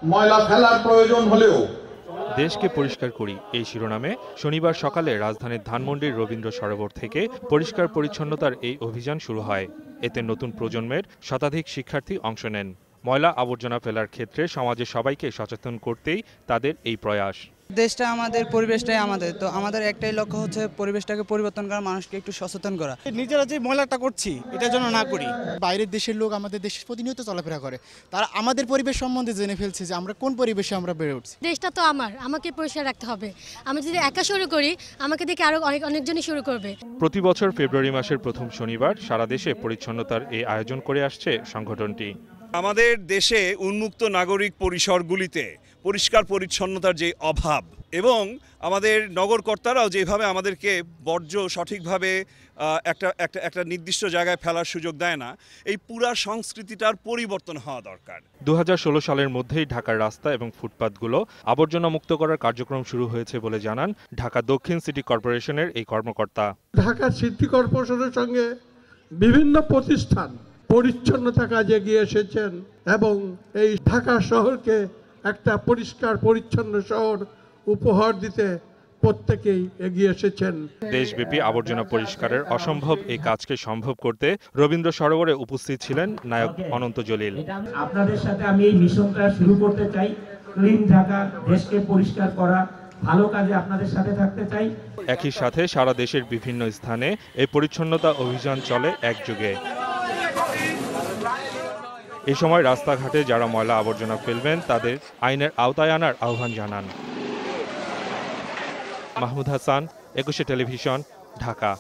ময়লা ফেলার প্রয়োজন হলেও দেশকে পরিষ্কার করি এই শিরোনামে শনিবার সকালে রাজধানীর ধানমন্ডির রবীন্দ্র সরোবর থেকে পরিষ্কার পরিচ্ছন্নতার এই অভিযান শুরু হয়। এতে নতুন প্রজন্মের শতাধিক শিক্ষার্থী অংশ নেন। ময়লা আবর্জনা ফেলার ক্ষেত্রে সমাজের সবাইকে সচেতন করতেই তাদের এই প্রয়াস। দেশটা আমাদের, পরিবেশটাই আমাদের, তো আমাদের একটাই লক্ষ্য হচ্ছে পরিবেশটাকে পরিবর্তন করা, মানুষকে একটু সচেতন করা। নিজেরা যে ময়লাটা করছি এটা যেন না করি। বাইরের দেশের লোক আমাদের দেশে প্রতিনিয়ত চলাফেরা করে, তারা আমাদের পরিবেশ সম্বন্ধে জেনে ফেলছে যে আমরা কোন পরিবেশে আমরা বেড়ে উঠছি। দেশটা তো আমাকে পরিষ্কার রাখতে হবে। আমি যদি একা শুরু করি, আমাকে দেখে আরো অনেকজনই শুরু করবে। প্রতি বছর ফেব্রুয়ারি মাসের প্রথম শনিবার সারা দেশে পরিচ্ছন্নতার এই আয়োজন করে আসছে সংগঠনটি। আমাদের দেশে উন্মুক্ত নাগরিক পরিসরগুলিতে পরিষ্কার পরিচ্ছন্নতার যে অভাব এবং আমাদের নগরকর্তারাও যেভাবে আমাদেরকে বর্জ্য সঠিকভাবে একটা নির্দিষ্ট জায়গায় ফেলার সুযোগ দেয় না, এই পুরা সংস্কৃতিটার পরিবর্তন হওয়া দরকার। 2016 সালের মধ্যেই ঢাকার রাস্তা এবং ফুটপাতগুলো আবর্জনা মুক্ত করার কার্যক্রম শুরু হয়েছে বলে জানান ঢাকা দক্ষিণ সিটি কর্পোরেশনের এই কর্মকর্তা। ঢাকা সিটি কর্পোরেশনের সঙ্গে বিভিন্ন প্রতিষ্ঠান পরিচ্ছন্নতা কাজে এগিয়ে এসেছেন এবং এই ঢাকা শহরকে একটা পরিষ্কার পরিচ্ছন্ন শহর উপহার দিতে প্রত্যেকেই এগিয়ে এসেছেন। দেশব্যাপী আবর্জনা পরিষ্কারের অসম্ভব এই কাজকে সম্ভব করতে রবীন্দ্র সরোবরে উপস্থিত ছিলেন নায়ক অনন্ত জলিল। আপনাদের সাথে আমি এই মিশনটা শুরু করতে চাই, ক্লিন ঢাকা, দেশকে পরিষ্কার করা, ভালো কাজে আপনাদের সাথে থাকতে চাই। একই সাথে সারা দেশের বিভিন্ন স্থানে এই পরিচ্ছন্নতা অভিযান চলে একযোগে। এই সময় রাস্তাঘাটে যারা ময়লা আবর্জনা ফেলবেন তাদের আইনের আওতায় আনার আহ্বান জানান। মাহমুদ হাসান, 21 টেলিভিশন, ঢাকা।